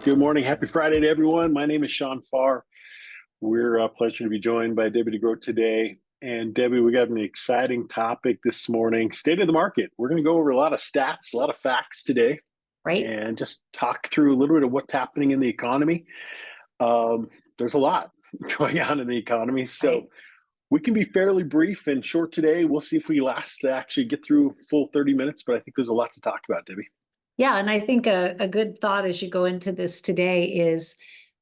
Good morning. Happy Friday to everyone. My name is Sean Farr. We're a pleasure to be joined by Debbie De Grote today. And Debbie, we got an exciting topic this morning, state of the market. We're going to go over a lot of stats, a lot of facts today, Right? and just talk through a little bit of what's happening in the economy. There's a lot going on in the economy. So Right. we can be fairly brief and short today. We'll see if we last to actually get through full 30 minutes, but I think there's a lot to talk about, Debbie. Yeah, and I think a good thought as you go into this today is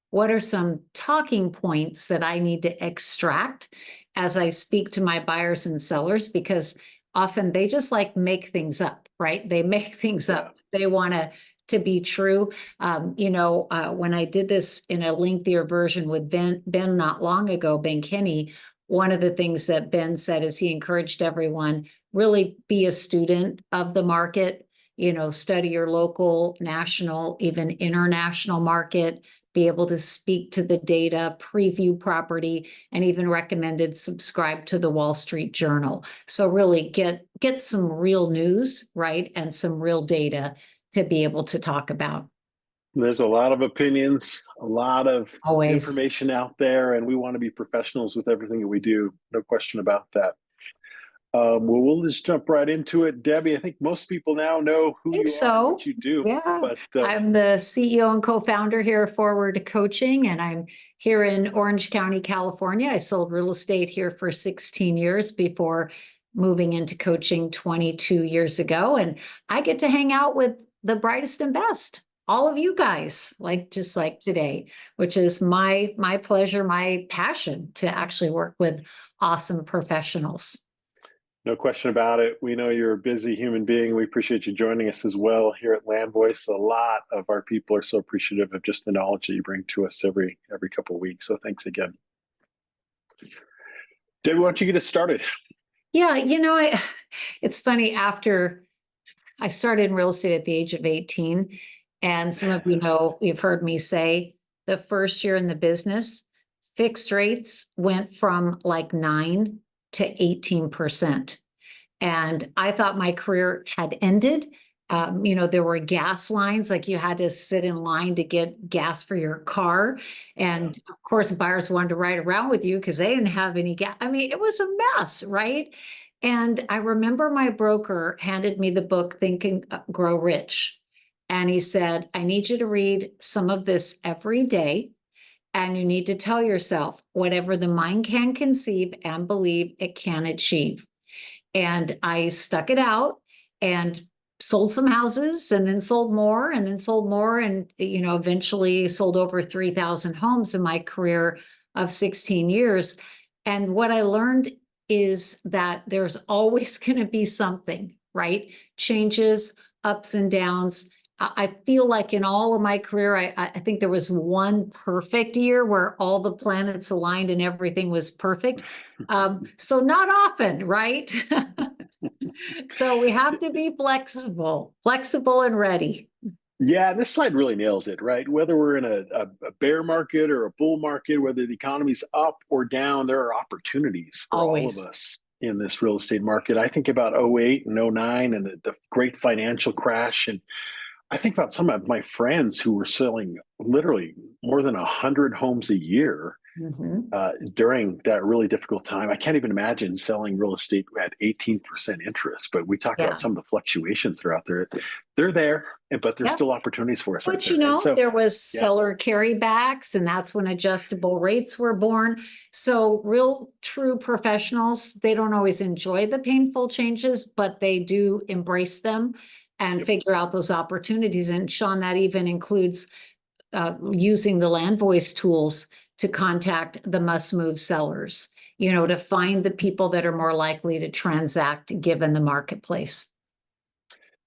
what are some talking points that I need to extract as I speak to my buyers and sellers? Because often they just like make things up, right? They make things up. They want to be true. When I did this in a lengthier version with Ben not long ago, Ben Kinney, one of the things that Ben said is he encouraged everyone really be a student of the market, study your local, national, even international market, be able to speak to the data, preview property, and even recommended subscribe to the Wall Street Journal. So really get some real news, right? And some real data to be able to talk about. There's a lot of opinions, a lot of Always. information out there, and we want to be professionals with everything that we do. No question about that. Well, we'll just jump right into it. Debbie, I think most people now know who I think you are and what so. you do. Yeah. But I'm the CEO and co-founder here of Forward Coaching, and I'm here in Orange County, California. I sold real estate here for 16 years before moving into coaching 22 years ago. And I get to hang out with the brightest and best, all of you guys, just like today, which is my pleasure, my passion to actually work with awesome professionals. no question about it. We know you're a busy human being. We appreciate you joining us as well here at Landvoice. A lot of our people are so appreciative of just the knowledge that you bring to us every couple of weeks. So thanks again. Debbie, why don't you get us started? Yeah, it's funny, after I started in real estate at the age of 18, and some of you've heard me say the first year in the business, fixed rates went from like 9 to 18%. And I thought my career had ended. There were gas lines, like you had to sit in line to get gas for your car. And of course, buyers wanted to ride around with you because they didn't have any gas. I mean, it was a mess, right? And I remember my broker handed me the book, Think and Grow Rich. And he said, I need you to read some of this every day. And you need to tell yourself, whatever the mind can conceive and believe, it can achieve. And I stuck it out and sold some houses, and then sold more, and then sold more, and eventually sold over 3,000 homes in my career of 16 years. And what I learned is that there's always going to be something, right? Changes, ups and downs. I feel like in all of my career, I think there was one perfect year where all the planets aligned and everything was perfect. So not often, right? So we have to be flexible and ready. Yeah, this slide really nails it, right? Whether we're in a bear market or a bull market, whether the economy's up or down, there are opportunities for all of Always. us in this real estate market. I think about '08 and '09 and the great financial crash. And I think about some of my friends who were selling literally more than 100 homes a year during that really difficult time. I can't even imagine selling real estate at 18% interest, but we talk about Yeah. some of the fluctuations that are out there. They're there, but there's Yeah. still opportunities for us out But there. And so, there was yeah, seller carrybacks, and that's when adjustable rates were born. So real true professionals, they don't always enjoy the painful changes, but they do embrace them and yep. figure out those opportunities. And Sean, that even includes using the Landvoice tools to contact the must-move sellers, to find the people that are more likely to transact given the marketplace.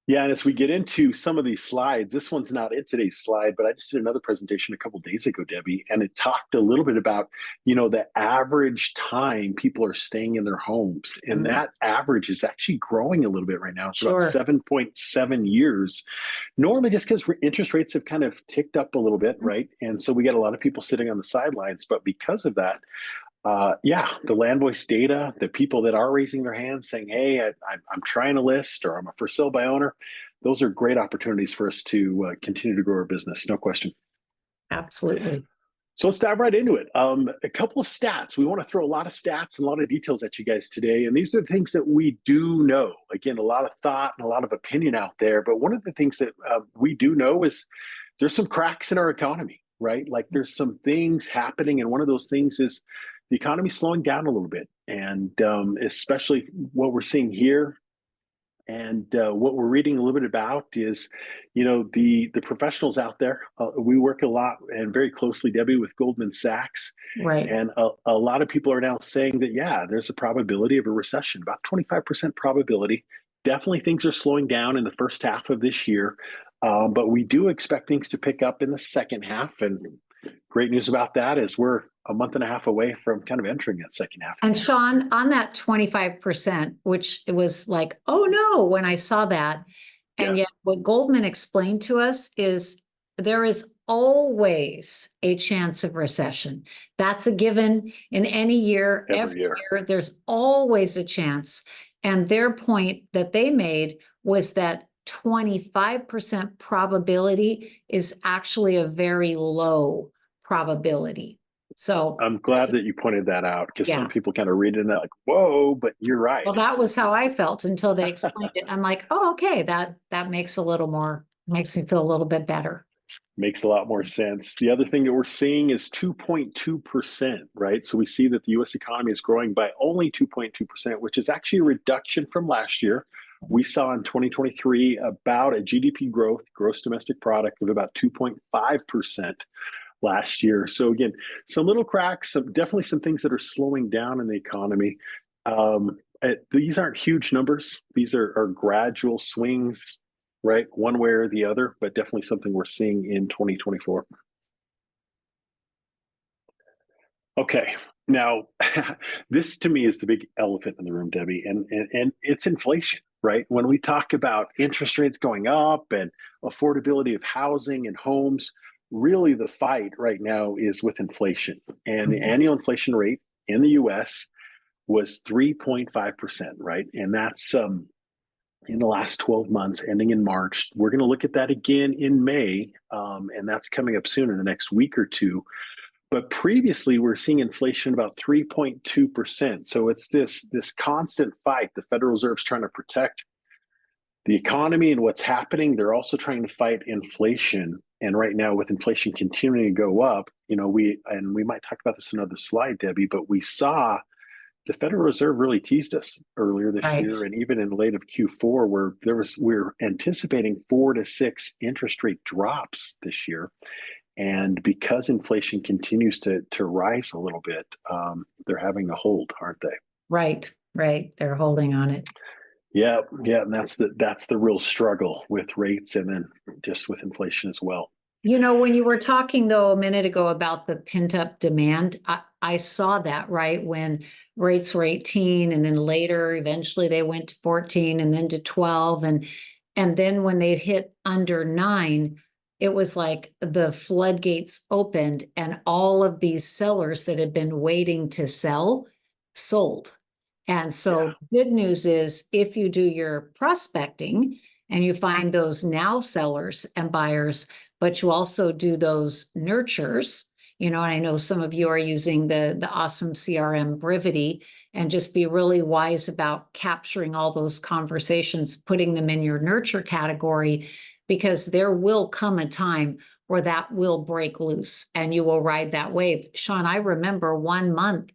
Yeah, and as we get into some of these slides, this one's not in today's slide, but I just did another presentation a couple of days ago, Debbie, and it talked a little bit about, the average time people are staying in their homes. And that average is actually growing a little bit right now. It's about 7.7 years. Normally, just because interest rates have kind of ticked up a little bit, right? And so we get a lot of people sitting on the sidelines. But because of that, the Landvoice data, the people that are raising their hands saying, hey, I'm trying to list, or I'm a for sale by owner, those are great opportunities for us to continue to grow our business. No question. Absolutely. So let's dive right into it. A couple of stats. We want to throw a lot of stats and a lot of details at you guys today. And these are the things that we do know. Again, a lot of thought and a lot of opinion out there. But one of the things that we do know is there's some cracks in our economy, right? Like there's some things happening. And one of those things is the economy slowing down a little bit. And especially what we're seeing here and what we're reading a little bit about is, the professionals out there. We work a lot and very closely, Debbie, with Goldman Sachs. Right. And a lot of people are now saying that, yeah, there's a probability of a recession, about 25% probability. Definitely things are slowing down in the first half of this year. But we do expect things to pick up in the second half. And great news about that is we're a month and a half away from kind of entering that second half. And Sean, on that 25%, which it was like, oh no, when I saw that. And Yeah. yet what Goldman explained to us is there is always a chance of recession. That's a given in any year, Every every year. year, there's always a chance. And their point that they made was that 25% probability is actually a very low probability. So I'm glad that you pointed that out because yeah. some people kind of read it and they're like, whoa, but you're right. Well, that was how I felt until they explained it. I'm like, oh, okay, that makes makes me feel a little bit better. Makes a lot more sense. The other thing that we're seeing is 2.2%, right? So we see that the US economy is growing by only 2.2%, which is actually a reduction from last year. We saw in 2023 about a GDP growth, gross domestic product, of about 2.5% last year. So again, some little cracks, definitely some things that are slowing down in the economy. These aren't huge numbers. These are gradual swings, right? One way or the other, but definitely something we're seeing in 2024. Okay. Now, this to me is the big elephant in the room, Debbie, and it's inflation, right? When we talk about interest rates going up and affordability of housing and homes, really the fight right now is with inflation. And the annual inflation rate in the US was 3.5%, right? And that's in the last 12 months, ending in March. We're going to look at that again in May, and that's coming up soon in the next week or two. But previously, we're seeing inflation about 3.2%. So it's this constant fight. The Federal Reserve's trying to protect the economy and what's happening. They're also trying to fight inflation. And right now, with inflation continuing to go up, we might talk about this in another slide, Debbie, but we saw the Federal Reserve really teased us earlier this year, and even in late of Q4, where we're anticipating 4 to 6 interest rate drops this year. And because inflation continues to rise a little bit, they're having a hold, aren't they? Right. They're holding on it. Yeah, and that's the real struggle with rates and then just with inflation as well. When you were talking though a minute ago about the pent up demand, I saw that, right? When rates were 18 and then later, eventually they went to 14 and then to 12. And then when they hit under 9, it was like the floodgates opened and all of these sellers that had been waiting to sell sold. And so the good news is if you do your prospecting and you find those now sellers and buyers, but you also do those nurtures, and I know some of you are using the awesome CRM Brivity, and just be really wise about capturing all those conversations, putting them in your nurture category, because there will come a time where that will break loose and you will ride that wave. Sean, I remember 1 month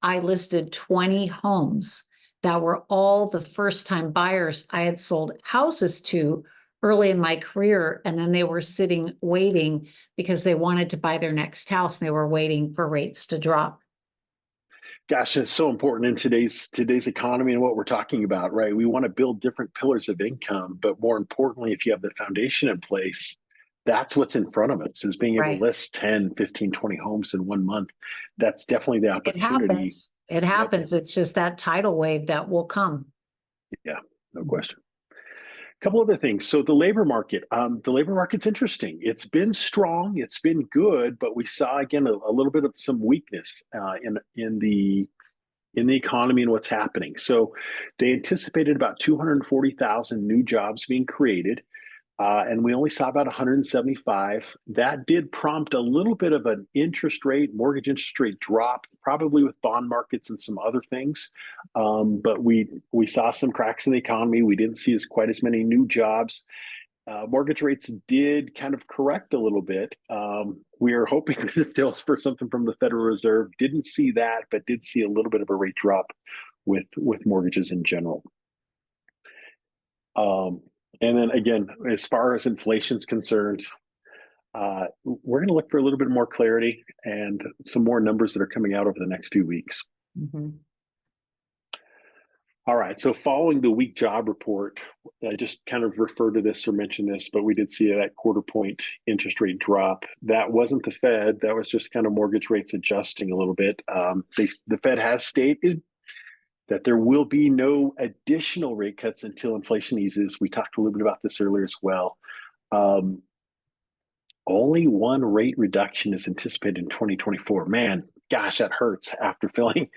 I listed 20 homes that were all the first time buyers I had sold houses to early in my career. And then they were sitting waiting because they wanted to buy their next house. And they were waiting for rates to drop. Gosh, it's so important in today's economy and what we're talking about, right? We want to build different pillars of income, but more importantly, if you have the foundation in place, that's what's in front of us, is being able to list 10, 15, 20 homes in 1 month. That's definitely the opportunity. It happens. It's just that tidal wave that will come. Yeah, no question. A couple other things. So the labor market's interesting. It's been strong, it's been good, but we saw again a little bit of some weakness in the economy and what's happening. So they anticipated about 240,000 new jobs being created. And we only saw about 175. That did prompt a little bit of an mortgage interest rate drop, probably with bond markets and some other things. But we saw some cracks in the economy. We didn't see quite as many new jobs. Mortgage rates did kind of correct a little bit. We are hoping for something from the Federal Reserve. Didn't see that, but did see a little bit of a rate drop with mortgages in general. And then again, as far as inflation's concerned, we're going to look for a little bit more clarity and some more numbers that are coming out over the next few weeks. Mm-hmm. All right. So following the weak job report, I just kind of referred to this or mentioned this, but we did see that quarter point interest rate drop. That wasn't the Fed. That was just kind of mortgage rates adjusting a little bit. The Fed has stated that there will be no additional rate cuts until inflation eases. We talked a little bit about this earlier as well. Only one rate reduction is anticipated in 2024. Man, gosh, that hurts after feeling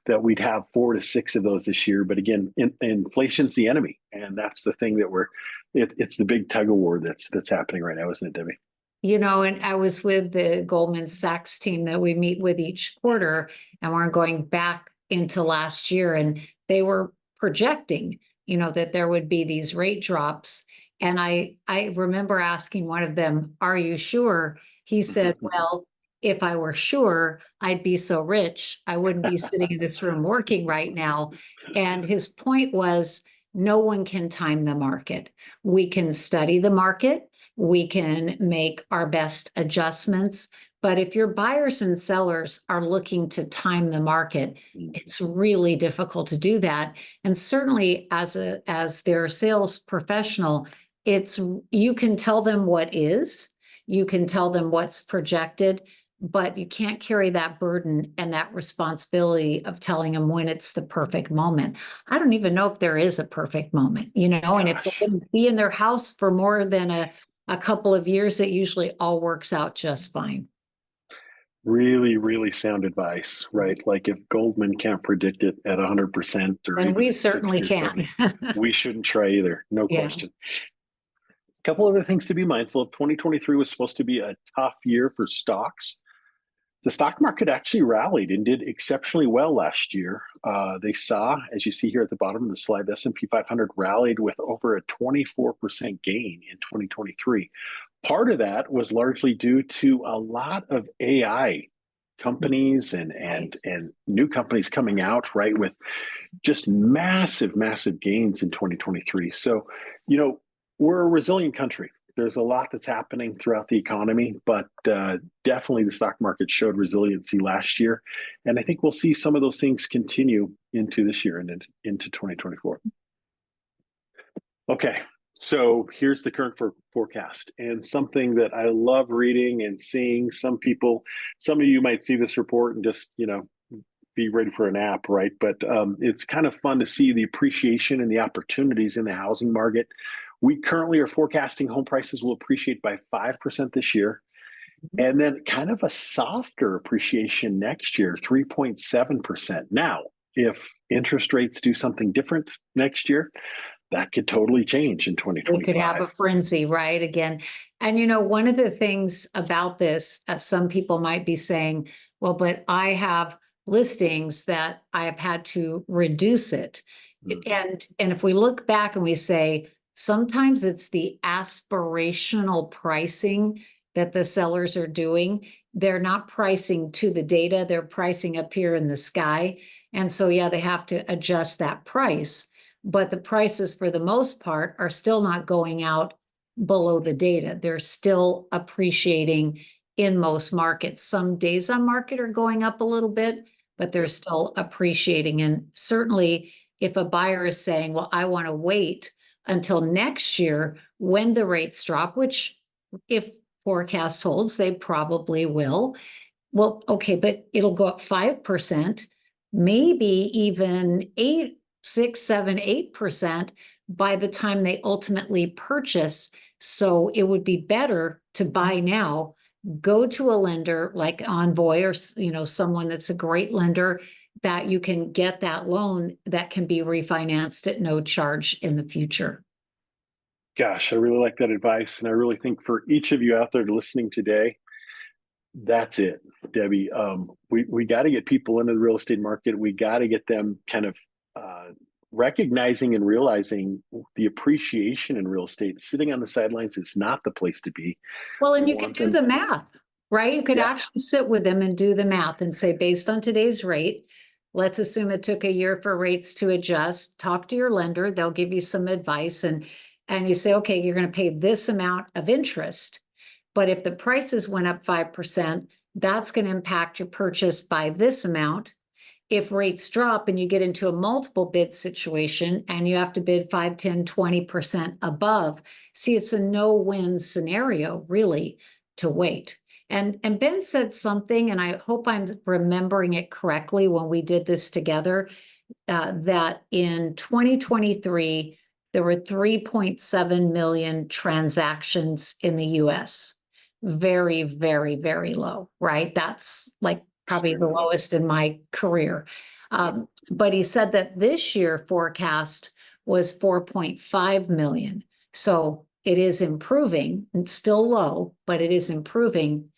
that we'd have 4 to 6 of those this year. But again, inflation's the enemy. And that's the thing that it's the big tug of war that's happening right now, isn't it, Debbie? You know, and I was with the Goldman Sachs team that we meet with each quarter, and we're going back into last year, and they were projecting, that there would be these rate drops. And I remember asking one of them, "Are you sure?" He said, "Well, if I were sure, I'd be so rich, I wouldn't be sitting in this room working right now." And his point was, no one can time the market. We can study the market. We can make our best adjustments. But if your buyers and sellers are looking to time the market, it's really difficult to do that. And certainly as their sales professional, you can tell them what is, you can tell them what's projected, but you can't carry that burden and that responsibility of telling them when it's the perfect moment. I don't even know if there is a perfect moment, and if they can be in their house for more than a couple of years, it usually all works out just fine. Really, really sound advice, right? Like if Goldman can't predict it at 100% or And even we at 60 certainly or can. 70, we shouldn't try either. No Yeah. question. A couple other things to be mindful of. 2023 was supposed to be a tough year for stocks. The stock market actually rallied and did exceptionally well last year. They saw, as you see here at the bottom of the slide, the S&P 500 rallied with over a 24% gain in 2023. Part of that was largely due to a lot of AI companies and new companies coming out, right, with just massive gains in 2023. So, we're a resilient country. There's a lot that's happening throughout the economy, but definitely the stock market showed resiliency last year. And I think we'll see some of those things continue into this year and into 2024. Okay, so here's the current forecast, and something that I love reading and seeing. Some of you might see this report and just, be ready for a nap, right? But it's kind of fun to see the appreciation and the opportunities in the housing market. We currently are forecasting home prices will appreciate by 5% this year, and then kind of a softer appreciation next year, 3.7%. Now, if interest rates do something different next year, that could totally change in 2025. We could have a frenzy, right? Again. And one of the things about this, some people might be saying, well, but I have listings that I have had to reduce it. And if we look back and we say, sometimes it's the aspirational pricing that the sellers are doing. They're not pricing to the data, they're pricing up here in the sky. And so, yeah, they have to adjust that price. But the prices, for the most part, are still not going out below the data. They're still appreciating in most markets. Some days on market are going up a little bit, but they're still appreciating. And certainly, if a buyer is saying, well, I want to wait until next year when the rates drop, which if forecast holds, they probably will. Well, okay, but it'll go up 5%, maybe even 8, 6, 7, 8% by the time they ultimately purchase. So it would be better to buy now, go to a lender like Envoy or someone that's a great lender that you can get that loan that can be refinanced at no charge in the future. Gosh, I really like that advice. And I really think for each of you out there listening today, that's it, Debbie. We got to get people into the real estate market. We got to get them kind of uh, recognizing and realizing the appreciation in real estate. Sitting on the sidelines is not the place to be. Well, We and you could want do them. the math, right? You could Yeah, actually sit with them and do the math and say, based on today's rate, let's assume it took a year for rates to adjust. Talk to your lender, they'll give you some advice, and you say, okay, you're going to pay this amount of interest. But if the prices went up 5%, that's going to impact your purchase by this amount. If rates drop and you get into a multiple bid situation and you have to bid 5, 10, 20% above, see, it's a no-win scenario, really, to wait. And Ben said something, and I hope I'm remembering it correctly when we did this together, that in 2023, there were 3.7 million transactions in the US. Very, very, very low, right? That's like probably the extremely low. lowest in my career. But he said that this year forecast was 4.5 million. So it is improving. It's still low, but it is improving.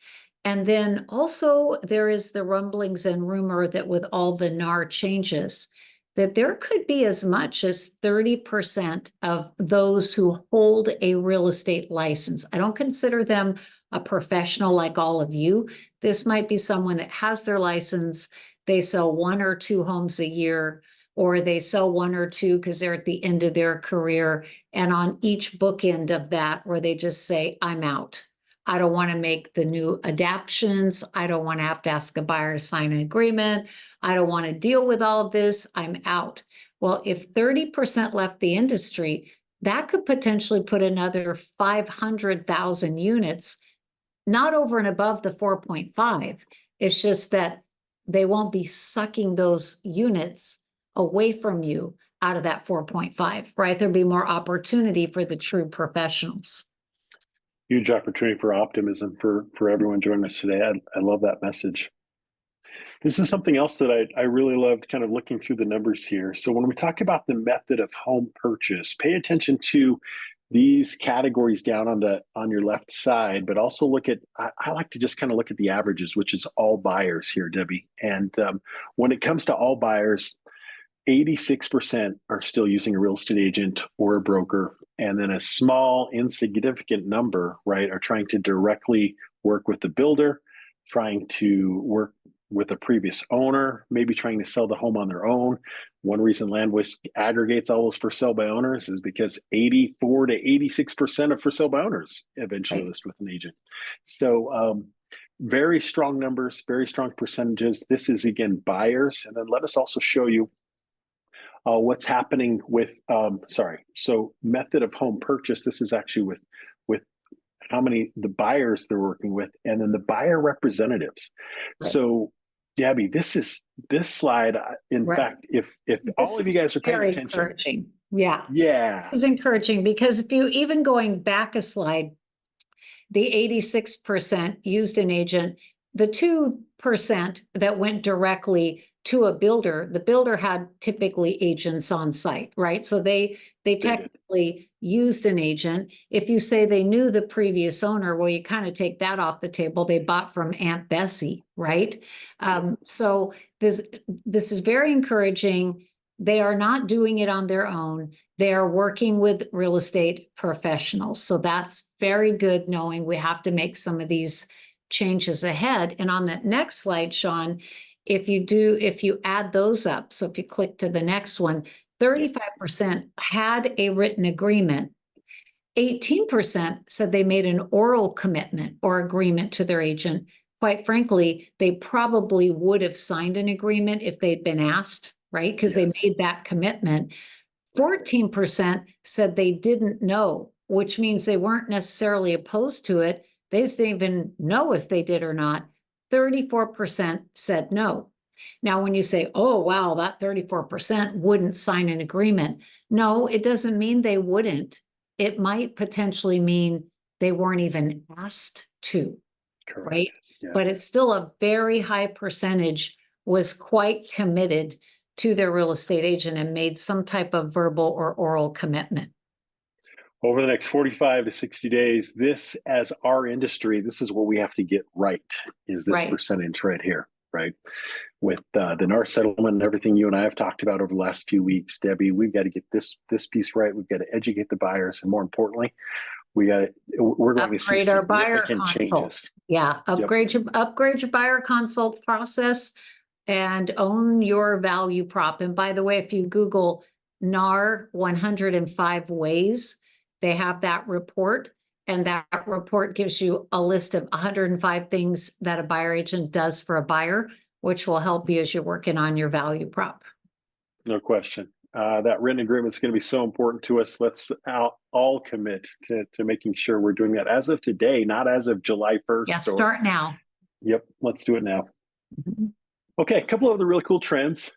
And then also there is the rumblings and rumor that with all the NAR changes, that there could be as much as 30% of those who hold a real estate license. I don't consider them a professional like all of you. This might be someone that has their license, they sell 1 or 2 homes a year, or they sell 1 or 2 because they're at the end of their career. And on each bookend of that, where they just say, I'm out. I don't want to make the new adaptions. I don't want to have to ask a buyer to sign an agreement. I don't want to deal with all of this. I'm out. Well, if 30% left the industry, that could potentially put another 500,000 units, not over and above the 4.5. It's just that they won't be sucking those units away from you out of that 4.5, right? There'll be more opportunity for the true professionals. Huge opportunity for optimism for everyone joining us today. I love that message. This is something else that I really loved kind of looking through the numbers here. So when we talk about the method of home purchase, pay attention to these categories down on your left side, but also look at, I like to just kind of look at the averages, which is all buyers here, Debbie. And when it comes to all buyers, 86% are still using a real estate agent or a broker. And then a small, insignificant number, right, are trying to directly work with the builder, trying to work with a previous owner, maybe trying to sell the home on their own. One reason Landvoice aggregates all those for sale by owners is because 84 to 86% of for sale by owners eventually Right. list with an agent. So very strong numbers, very strong percentages. This is, again, buyers. And then let us also show you what's happening with, so method of home purchase. This is actually with how many the buyers they're working with, and then the buyer representatives. Right. So Debbie, this slide, in Right. fact, if all This of you is guys are paying very attention, encouraging. Yeah. yeah, This is encouraging because if you even going back a slide, the 86% used an agent, the 2% that went directly to a builder, the builder had typically agents on site, right? So they did. technically used an agent. If you say they knew the previous owner, well, you kind of take that off the table. They bought from Aunt Bessie, right? So this is very encouraging. They are not doing it on their own. They are working with real estate professionals. So that's very good, knowing we have to make some of these changes ahead. And on that next slide, Sean, if you add those up, so if you click to the next one, 35% had a written agreement. 18% said they made an oral commitment or agreement to their agent. Quite frankly, they probably would have signed an agreement if they'd been asked, right? Because they Yes. made that commitment. 14% said they didn't know, which means they weren't necessarily opposed to it. They just didn't even know if they did or not. 34% said no. Now, when you say, oh, wow, that 34% wouldn't sign an agreement. No, it doesn't mean they wouldn't. It might potentially mean they weren't even asked to, Correct. right? Yeah. But it's still a very high percentage was quite committed to their real estate agent and made some type of verbal or oral commitment. over the next 45 to 60 days, this as our industry, this is what we have to get right, is this Right. percentage right here, right? With the NAR settlement and everything you and I have talked about over the last few weeks, Debbie, we've got to get this piece right. We've got to educate the buyers, and more importantly, we're going to see Upgrade our buyer significant consult. changes. Yeah, Yep. upgrade your buyer consult process and own your value prop. And by the way, if you Google NAR 105 ways, they have that report, and that report gives you a list of 105 things that a buyer agent does for a buyer, which will help you as you're working on your value prop. No question. That written agreement is going to be so important to us. Let's all commit to making sure we're doing that as of today, not as of July 1st. Yeah, start now. Yep, let's do it now. Mhm. Okay, a couple of other really cool trends.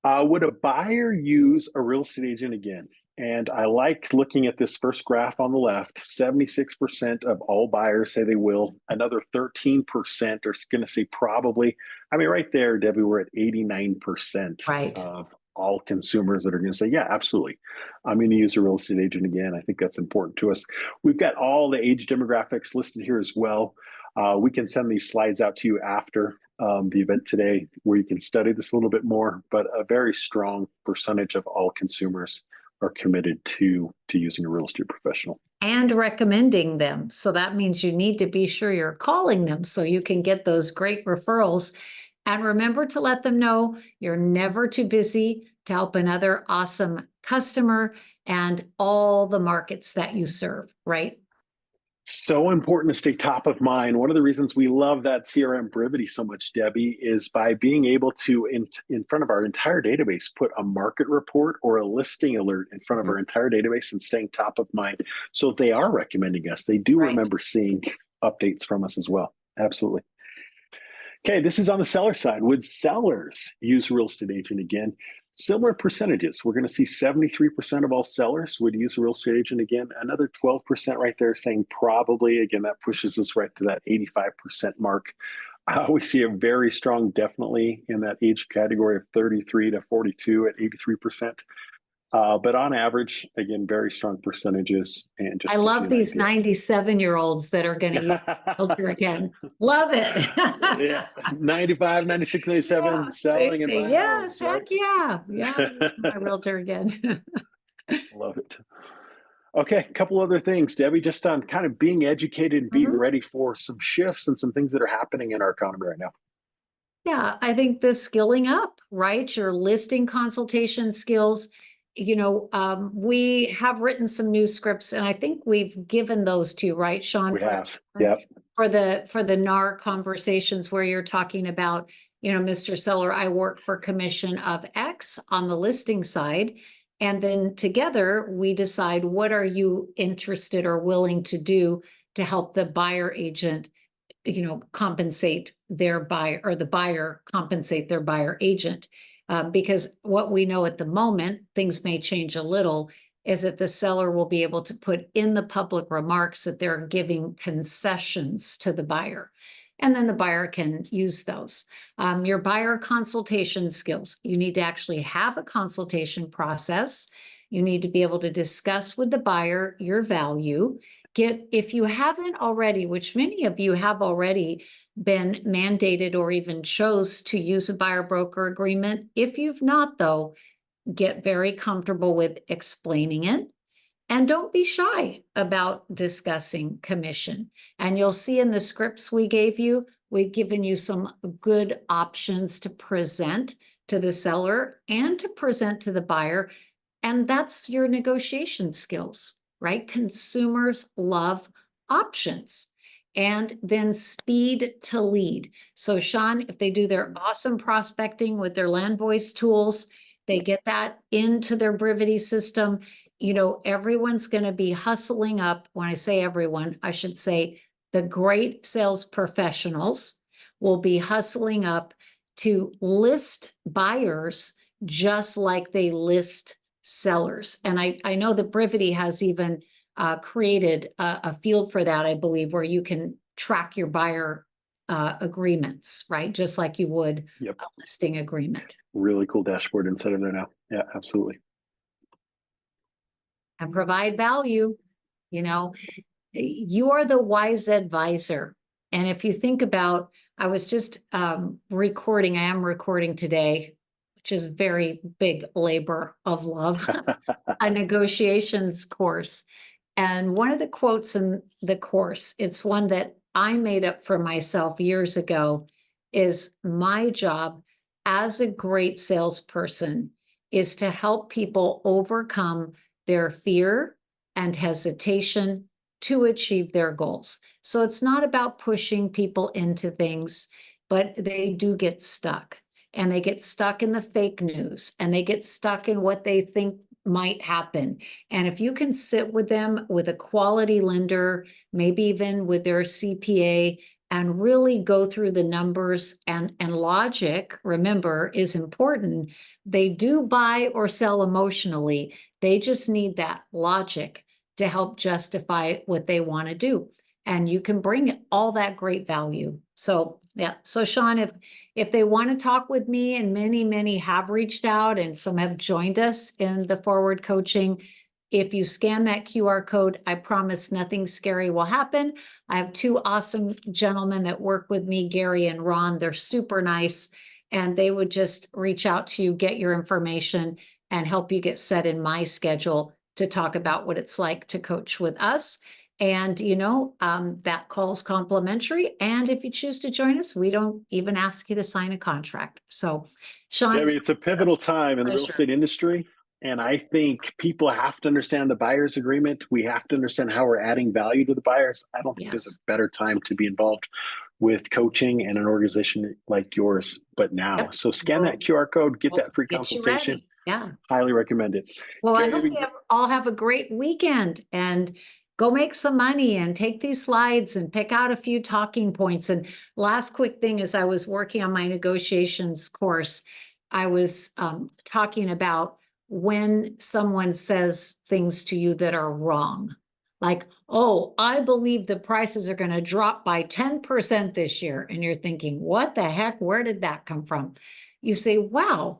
Would a buyer use a real estate agent again? And I like looking at this first graph on the left. 76% of all buyers say they will. Another 13% are going to say probably. I mean, right there, Debbie, we're at 89% Right. of all consumers that are going to say, yeah, absolutely. I'm going to use a real estate agent again. I think that's important to us. We've got all the age demographics listed here as well. We can send these slides out to you after the event today, where you can study this a little bit more, but a very strong percentage of all consumers are committed to using a real estate professional. And recommending them. So that means you need to be sure you're calling them so you can get those great referrals. And remember to let them know you're never too busy to help another awesome customer and all the markets that you serve, right? So important to stay top of mind. One of the reasons we love that CRM Brevity so much, Debbie, is by being able to, in front of our entire database, put a market report or a listing alert in front of our entire database and staying top of mind. So if they are recommending us, they do remember seeing updates from us as well. Absolutely. Okay, this is on the seller side. Would sellers use a real estate agent again? Similar percentages. We're going to see 73% of all sellers would use a real estate agent again. Another 12% right there saying probably. Again, that pushes us right to that 85% mark. We see a very strong definitely in that age category of 33 to 42 at 83%. But on average, again, very strong percentages. And just I love these 97-year-olds that are going to use realtor again. Love it. Yeah, 95, 96, 97, Yeah, selling and buying yes, homes, right? heck yeah. Yeah, my realtor again. Love it. Okay, a couple other things, Debbie, just on kind of being educated and being ready for some shifts and some things that are happening in our economy right now. Yeah, I think the skilling up, right? Your listing consultation skills. We have written some new scripts, and I think we've given those to you, right, Sean? We have, yep. For the NAR conversations where you're talking about, Mr. Seller, I work for commission of X on the listing side. And then together we decide what are you interested or willing to do to help the buyer agent, compensate their buyer, or the buyer compensate their buyer agent. Because what we know at the moment, things may change a little, is that the seller will be able to put in the public remarks that they're giving concessions to the buyer. And then the buyer can use those. Your buyer consultation skills. You need to actually have a consultation process. You need to be able to discuss with the buyer your value. If you haven't already, which many of you have already been mandated or even chose to use a buyer broker agreement. If you've not, though, get very comfortable with explaining it, and don't be shy about discussing commission. And you'll see in the scripts we gave you, we've given you some good options to present to the seller and to present to the buyer. And that's your negotiation skills, right? Consumers love options. And then speed to lead. So Sean, if they do their awesome prospecting with their Landvoice tools, they get that into their Brevity system. Everyone's going to be hustling up. When I say everyone, I should say the great sales professionals will be hustling up to list buyers just like they list sellers. And I know that Brevity has even created a field for that, I believe, where you can track your buyer agreements, right? Just like you would a listing agreement. Really cool dashboard inside of there now. Yeah, absolutely. And provide value. You know, you are the wise advisor. And if you think about, I was just I am recording today, which is very big labor of love, a negotiations course. And one of the quotes in the course, it's one that I made up for myself years ago, is my job as a great salesperson is to help people overcome their fear and hesitation to achieve their goals. So it's not about pushing people into things, but they do get stuck. And they get stuck in the fake news, and they get stuck in what they think might happen. And if you can sit with them with a quality lender, maybe even with their CPA, and really go through the numbers, and logic, remember, is important. They do buy or sell emotionally. They just need that logic to help justify what they want to do. And you can bring all that great value. So yeah. So Sean, if they want to talk with me, and many have reached out and some have joined us in the forward coaching, if you scan that QR code, I promise nothing scary will happen. I have two awesome gentlemen that work with me, Gary and Ron. They're super nice, and they would just reach out to you, get your information, and help you get set in my schedule to talk about what it's like to coach with us. And, that call's complimentary. And if you choose to join us, we don't even ask you to sign a contract. So, Sean, Debbie, it's a pivotal time in the real pleasure. estate industry. And I think people have to understand the buyer's agreement. We have to understand how we're adding value to the buyers. I don't think there's a Yes. better time to be involved with coaching and an organization like yours, but now. Yep. So scan Well, that QR code, get we'll that free get you consultation. ready. Yeah. Highly recommend it. Well, I hope Debbie, you all have a great weekend, and go make some money and take these slides and pick out a few talking points. And last quick thing is, I was working on my negotiations course. I was talking about when someone says things to you that are wrong. Like, oh, I believe the prices are going to drop by 10% this year. And you're thinking, what the heck? Where did that come from? You say, wow,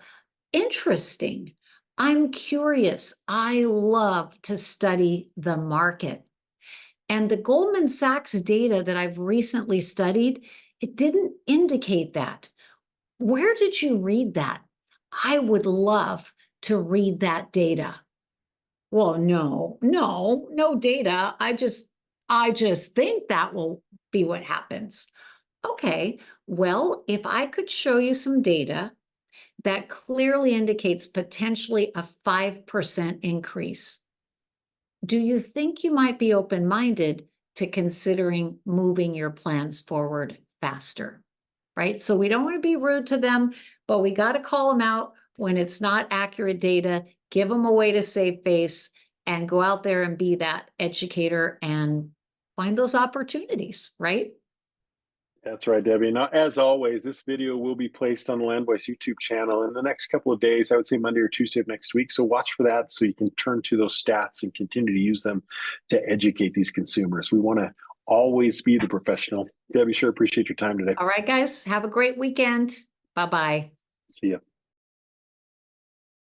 interesting. I'm curious. I love to study the market. And the Goldman Sachs data that I've recently studied, it didn't indicate that. Where did you read that? I would love to read that data. Well, no data. I just think that will be what happens. Okay, well, if I could show you some data that clearly indicates potentially a 5% increase, do you think you might be open-minded to considering moving your plans forward faster? Right? So we don't want to be rude to them, but we got to call them out when it's not accurate data, give them a way to save face, and go out there and be that educator and find those opportunities, right? that's right, Debbie. Now, as always, this video will be placed on the Landvoice YouTube channel in the next couple of days. I would say Monday or Tuesday of next week. So watch for that so you can turn to those stats and continue to use them to educate these consumers. We want to always be the professional. Debbie, sure appreciate your time today. All right, guys, have a great weekend. Bye-bye. See ya.